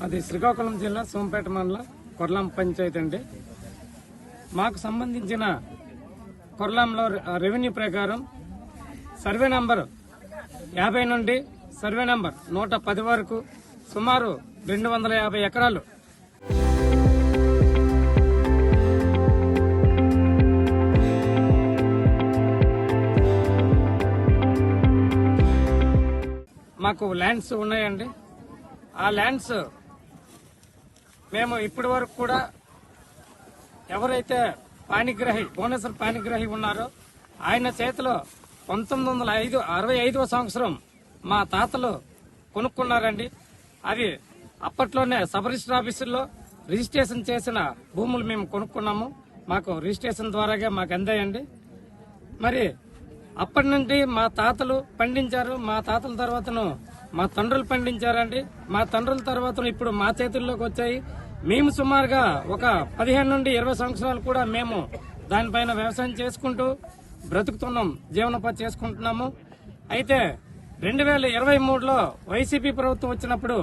అది శ్రీకాకుళం జిల్లా సోంపేట మండలం కొర్లాం పంచాయతీ అండి. మాకు సంబంధించిన కొర్లాంలో రెవెన్యూ ప్రకారం సర్వే నంబర్ 50 నుండి సర్వే నంబర్ 110 వరకు సుమారు 250 ఎకరాలు మాకు ల్యాండ్స్ ఉన్నాయండి. ఆ ల్యాండ్స్ మేము ఇప్పటి వరకు కూడా ఎవరైతే పాణిగ్రాహి భువనేశ్వర్ పాణిగ్రాహి ఉన్నారో ఆయన చేతిలో 1965వ సంవత్సరం మా తాతలు కొనుక్కున్నారండి. అది అప్పట్లోనే సబ్ రిజిస్టర్ ఆఫీసుల్లో రిజిస్ట్రేషన్ చేసిన భూములు మేము కొనుక్కున్నాము. మాకు రిజిస్ట్రేషన్ ద్వారాగా మాకు అందాయండి. మరి అప్పటి నుండి మా తాతలు పండించారు. మా తాతల తర్వాతను మా తండ్రులు పండించారండి. మా తండ్రుల తర్వాతను ఇప్పుడు మా చేతుల్లోకి వచ్చాయి. మేము సుమారుగా ఒక 15 నుండి 20 సంవత్సరాలు కూడా మేము దానిపైన వ్యవసాయం చేసుకుంటూ బ్రతుకుతున్నాం, జీవనోపాధి చేసుకుంటున్నాము. అయితే 2023లో వైసీపీ ప్రభుత్వం వచ్చినప్పుడు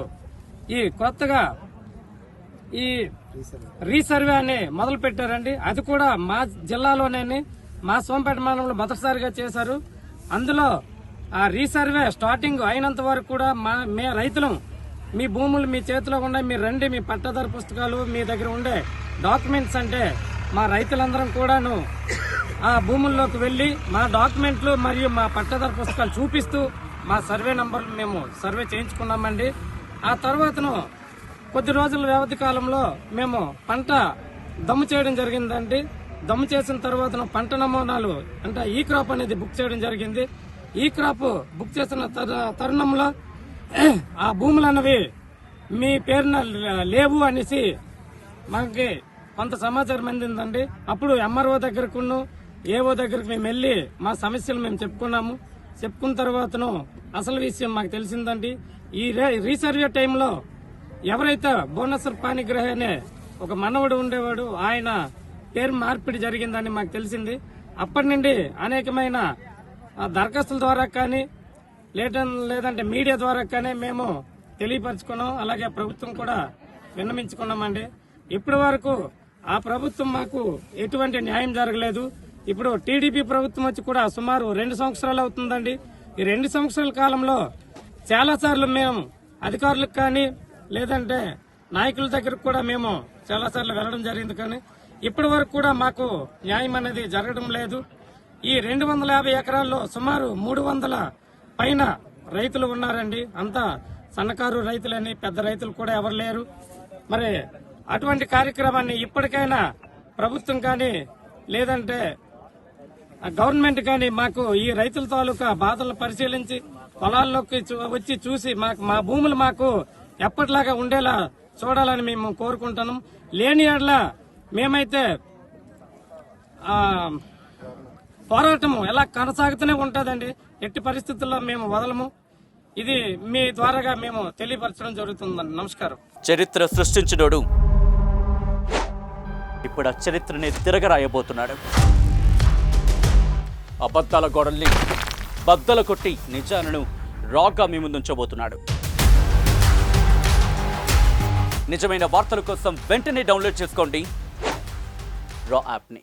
ఈ కొత్తగా ఈ రీసర్వే అని మొదలు పెట్టారండి. అది కూడా మా జిల్లాలోనే మా సోంపేట మండలంలో మొదటిసారిగా చేశారు. అందులో ఆ రీసర్వే స్టార్టింగ్ అయినంత వరకు కూడా మే రైతులం మీ భూములు మీ చేతిలో ఉన్నాయి, మీరు రండి, మీ పట్టాదారు పుస్తకాలు మీ దగ్గర ఉండే డాక్యుమెంట్స్ అంటే మా రైతులందరం కూడాను ఆ భూముల్లోకి వెళ్లి మా డాక్యుమెంట్లు మరియు మా పట్టాదారు పుస్తకాలు చూపిస్తూ మా సర్వే నంబర్లు మేము సర్వే చేయించుకున్నామండి. ఆ తర్వాతను కొద్ది రోజుల వ్యవధి కాలంలో మేము పంట దమ్ము చేయడం జరిగిందండి. దమ్ము చేసిన తర్వాత పంట నమూనాలు అంటే ఈ క్రాప్ అనేది బుక్ చేయడం జరిగింది. ఈ క్రాప్ బుక్ చేసిన తరుణంలో ఆ భూములు అన్నవి మీ పేరున లేవు అనేసి మనకి కొంత సమాచారం అందిందండి. అప్పుడు ఎంఆర్ఓ దగ్గరకును ఏఓ దగ్గరకు మేము వెళ్లి మా సమస్యలు మేము చెప్పుకున్నాము. చెప్పుకున్న తర్వాతను అసలు విషయం మాకు తెలిసిందండి. ఈ రీసర్వే టైంలో ఎవరైతే భువనేశ్వర్ పాణిగ్రాహి అనే ఒక మనవడు ఉండేవాడు, ఆయన పేరు మార్పిడి జరిగిందని మాకు తెలిసింది. అప్పటి నుండి అనేకమైన దరఖాస్తుల ద్వారా కానీ లేదంటే మీడియా ద్వారా కానీ మేము తెలియపరచుకున్నాం. అలాగే ప్రభుత్వం కూడా విన్నమించుకున్నామండి. ఇప్పటి వరకు ఆ ప్రభుత్వం మాకు ఎటువంటి న్యాయం జరగలేదు. ఇప్పుడు టీడీపీ ప్రభుత్వం వచ్చి కూడా సుమారు 2 సంవత్సరాలు అవుతుందండి. ఈ 2 సంవత్సరాల కాలంలో చాలా సార్లు మేము అధికారులకు కానీ లేదంటే నాయకుల దగ్గరకు కూడా మేము చాలా సార్లు వెళ్లడం జరిగింది. కానీ ఇప్పటి వరకు కూడా మాకు న్యాయం అనేది జరగడం లేదు. ఈ 250 ఎకరాల్లో సుమారు 300 పైన రైతులు ఉన్నారండి. అంతా సన్నకారు రైతులని, పెద్ద రైతులు కూడా ఎవరు లేరు. మరి అటువంటి కార్యక్రమాన్ని ఇప్పటికైనా ప్రభుత్వం కానీ లేదంటే గవర్నమెంట్ కానీ మాకు ఈ రైతుల తాలూకా బాధలను పరిశీలించి పొలాల్లోకి వచ్చి చూసి మా భూములు మాకు ఎప్పటిలాగా ఉండేలా చూడాలని మేము కోరుకుంటున్నాం. లేని యెడల మేమైతే పోరాటం ఎలా కొనసాగుతూనే ఉంటుందండి. ఎట్టి పరిస్థితుల్లో మేము వదలము. ఇది మీ ద్వారాగా మేము తెలియపరచడం జరుగుతుందండి. నమస్కారం. చరిత్ర సృష్టించినోడు ఇప్పుడు ఆ చరిత్రని తిరగరాయబోతున్నాడు. అబద్ధాల గోడల్ని బద్దలు కొట్టి నిజాలను రాగా మీ ముందుంచబోతున్నాడు. నిజమైన వార్తల కోసం వెంటనే డౌన్లోడ్ చేసుకోండి రా యాప్ని.